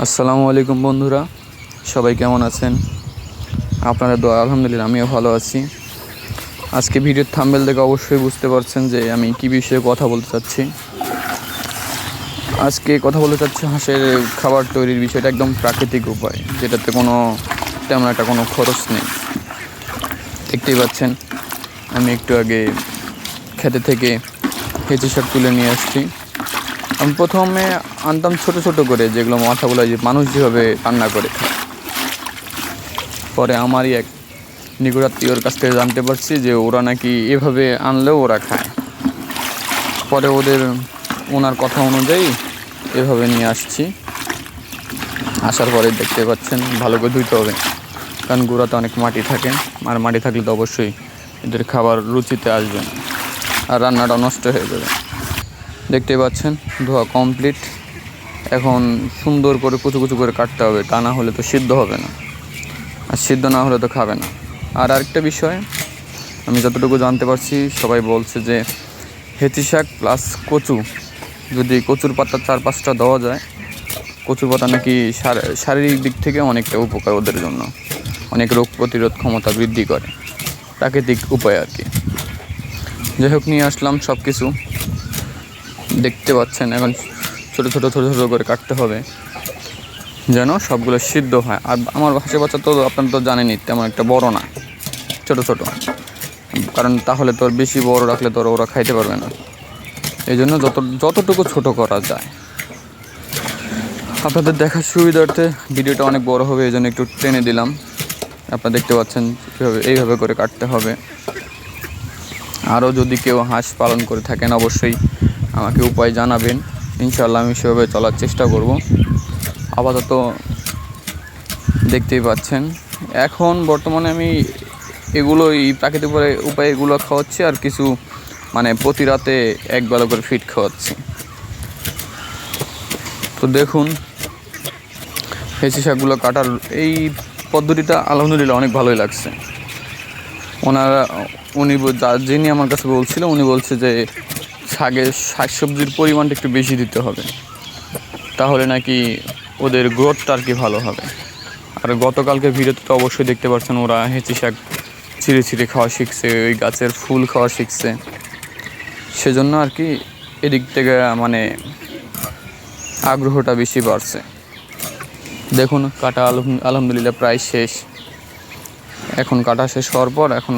আসসালামু আলাইকুম বন্ধুরা, সবাই কেমন আছেন? আপনাদের দোয়া আলহামদুলিল্লাহ আমিও ভালো আছি। আজকে ভিডিওর থাম্বনেল দেখে অবশ্যই বুঝতে পারছেন যে আমি কী বিষয়ে কথা বলতে চাচ্ছি। আজকে কথা বলতে চাচ্ছি হাঁসের খাবার তৈরির বিষয়টা, একদম প্রাকৃতিক উপায়, যেটাতে তেমন একটা কোনো খরচ নেই। দেখতেই পাচ্ছেন আমি একটু আগে খেতে থেকে হেঁচি শাক তুলে নিয়ে আসছি। আমি প্রথমে আনতাম ছোট ছোট করে, যেগুলো মাথাগুলো যে মানুষ যেভাবে রান্না করে খায়। পরে আমারই এক নিকটাত্মীয়র কাছ থেকে জানতে পারছি যে ওরা নাকি এভাবে আনলেও ওরা খায়। পরে ওনার কথা অনুযায়ী এভাবে নিয়ে আসছি। আসার পরে দেখতে পাচ্ছেন ভালো করে ধুইতে হবে, কারণ গোড়াতে অনেক মাটি থাকে, আর মাটি থাকলে তো অবশ্যই এদের খাবার রুচিতে আসবে না, আর রান্নাটা নষ্ট হয়ে যাবে। দেখতে পাচ্ছেন ধোয়া কমপ্লিট। এখন সুন্দর করে কুচু কুচু করে কাটতে হবে, তা না হলে তো সিদ্ধ হবে না, আর সিদ্ধ না হলে তো খাবে না। আর আরেকটা বিষয়, আমি যতটুকু জানতে পারছি সবাই বলছে যে হেঁচি শাক প্লাস কচু, যদি কচুর পাতা 4-5টা দেওয়া যায়, কচুর পাতা নাকি শারীরিক দিক থেকে অনেকটা উপকার, ওদের জন্য অনেক রোগ প্রতিরোধ ক্ষমতা বৃদ্ধি করে, প্রাকৃতিক উপায় আর কি। যাই হোক, নিয়ে আসলাম সব কিছু। দেখতে পাচ্ছেন এখন ছোটো ছোটো ছোটো ছোটো করে কাটতে হবে যেন সবগুলো সিদ্ধ হয়। আর আমার হাঁসের বাচ্চা তো আপনারা তো জানেনই, তেমন একটা বড় না, ছোট ছোট, কারণ তাহলে তো বেশি বড় রাখলে তো ওরা খাইতে পারবে না। এই জন্য যতটুকু ছোট করা যায়। আপনাদের দেখার সুবিধার্থে ভিডিওটা অনেক বড় হবে, এই জন্য একটু টেনে দিলাম। আপনারা দেখতে পাচ্ছেন এইভাবে করে কাটতে হবে। আরও যদি কেউ হাঁস পালন করে থাকেন অবশ্যই আমাকে উপায় জানাবেন, ইনশাআল্লাহ আমি সেভাবে চলার চেষ্টা করব। আপাতত দেখতেই পাচ্ছেন এখন বর্তমানে আমি এই প্রাকৃতিক উপায়ে এগুলো খাওয়াচ্ছি, আর কিছু প্রতি রাতে একবেলা করে ফিড খাওয়াচ্ছি। তো দেখুন হেঁচি শাকগুলো কাটার এই পদ্ধতিটা আলহামদুলিল্লাহ অনেক ভালোই লাগছে। যিনি আমার কাছে বলছিল, উনি বলছে যে শাকসবজির পরিমাণটা একটু বেশি দিতে হবে, তাহলে নাকি ওদের গ্রোথটা আর কি ভালো হবে। আর গতকালকে ভিডিওতে তো অবশ্যই দেখতে পাচ্ছেন ওরা হেঁচি শাক ছিঁড়ে ছিঁড়ে খাওয়া শিখছে, ওই গাছের ফুল খাওয়া শিখছে। সেজন্য আর কি এদিক থেকে আগ্রহটা বেশি বাড়ছে। দেখুন কাটা আলহামদুলিল্লাহ প্রায় শেষ। এখন কাটা শেষ হওয়ার পর এখন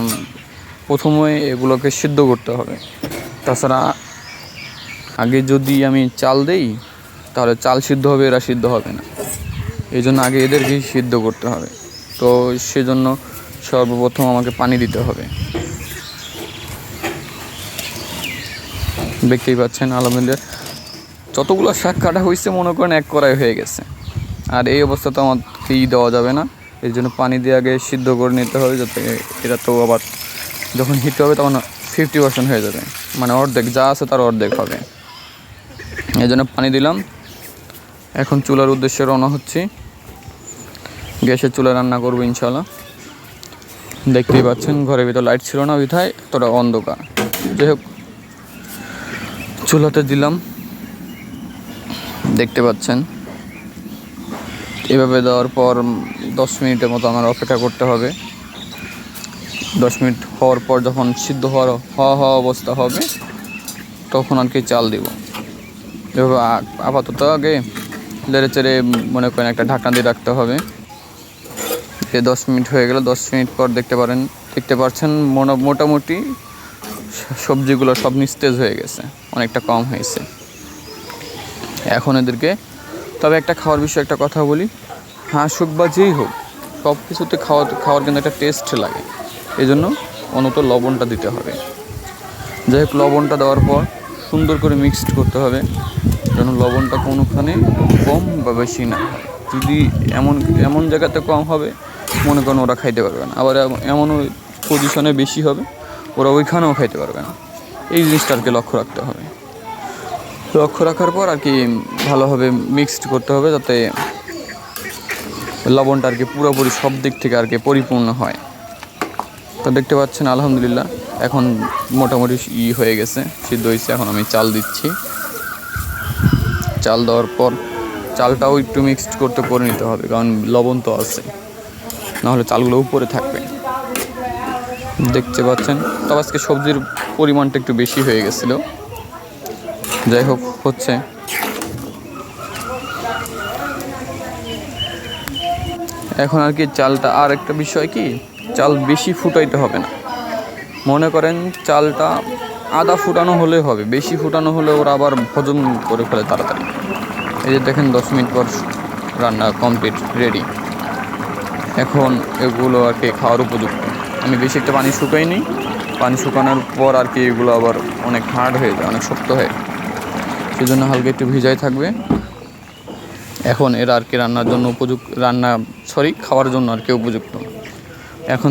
প্রথমে এগুলোকে সিদ্ধ করতে হবে। তাছাড়া আগে যদি আমি চাল দেই তাহলে চাল সিদ্ধ হবে, এরা সিদ্ধ হবে না। এই জন্য আগে এদেরকেই সিদ্ধ করতে হবে। তো সেজন্য সর্বপ্রথম আমাকে পানি দিতে হবে। দেখতেই পাচ্ছেন আলহামদুলিল্লাহ যতগুলো শাক কাটা হয়েছে মনে করেন এক কড়াই হয়ে গেছে। আর এই অবস্থা তো আমাকে দেওয়া যাবে না, এই জন্য পানি দিয়ে আগে সিদ্ধ করে নিতে হবে, যাতে এটা তো আবার যখন হিট হবে তখন 50% হয়ে যাবে, অর্ধেক যা আছে তার অর্ধেক হবে। এই জন্য পানি দিলাম। এখন চুলার উদ্দেশ্যে রওনা হচ্ছি, গ্যাসের চুলা রান্না করবো ইনশাআল্লাহ। দেখতেই পাচ্ছেন ঘরের ভিতর লাইট ছিল না, বিধায় তোরা অন্ধকার। যাই হোক, চুলাতে দিলাম, দেখতে পাচ্ছেন। এভাবে দেওয়ার পর 10 মিনিটের মতো আমার অপেক্ষা করতে হবে। 10 মিনিট হওয়ার পর যখন সিদ্ধ হওয়া অবস্থা হবে তখন আর কি চাল দিব। এভাবে আপাতত আগে লেড়ে চেড়ে মনে করেন একটা ঢাকনা দিয়ে রাখতে হবে। 10 মিনিট হয়ে গেল। 10 মিনিট পর দেখতে পাচ্ছেন মোটামুটি সবজিগুলো সব নিস্তেজ হয়ে গেছে, অনেকটা কম হয়েছে। এখন এদেরকে তবে একটা খাওয়ার বিষয়ে একটা কথা বলি, হাঁস হোক বা যেই হোক সব কিছুতে খাওয়ার কিন্তু একটা টেস্ট লাগে, এই জন্য অনত লবণটা দিতে হবে। যাই হোক, লবণটা দেওয়ার পর সুন্দর করে মিক্সড করতে হবে, যেন লবণটা কোনোখানে কম বা বেশি না হয়। যদি এমন জায়গাতে কম হবে মনে করেন ওরা খাইতে পারবে না, আবার এমন পজিশনে বেশি হবে ওরা ওইখানেও খাইতে পারবে না। এই জিনিসটাকে লক্ষ্য রাখতে হবে। লক্ষ্য রাখার পর আর কি ভালোভাবে মিক্সড করতে হবে, যাতে লবণটা আর কি পুরোপুরি সব দিক থেকে আর কি পরিপূর্ণ হয়। তো দেখতে পাচ্ছেন আলহামদুলিল্লাহ এখন মোটামুটি হয়ে গেছে, সিদ্ধ হয়েছে। এখন আমি চাল দিচ্ছি। চাল দেওয়ার পর চালটাও একটু মিক্সড করে নিতে হবে, কারণ লবণ তো আছে, নাহলে চালগুলো উপরে থাকবে। দেখতে পাচ্ছেন। তবে আজকে সবজির পরিমাণটা একটু বেশি হয়ে গেছিলো, যাই হোক হচ্ছে। এখন আর কি চালটা, আর একটা বিষয় কি, চাল বেশি ফুটাইতে হবে না। মনে করেন চালটা আধা ফুটানো হলে হবে, বেশি ফুটানো হলে ওরা আবার হজম করে ফেলে তাড়াতাড়ি। এই যে দেখেন 10 মিনিট পর রান্না কমপ্লিট, রেডি। এখন এগুলো আর কি খাওয়ার উপযুক্ত। আমি বেশি একটা পানি শুকাইনি, পানি শুকানোর পর আর কি এগুলো আবার অনেক হার্ড হয়ে যায়, অনেক শক্ত হয়, সেই জন্য হালকা একটু ভিজাই থাকবে। এখন এরা আর কি রান্নার জন্য খাওয়ার জন্য আর কি উপযুক্ত। এখন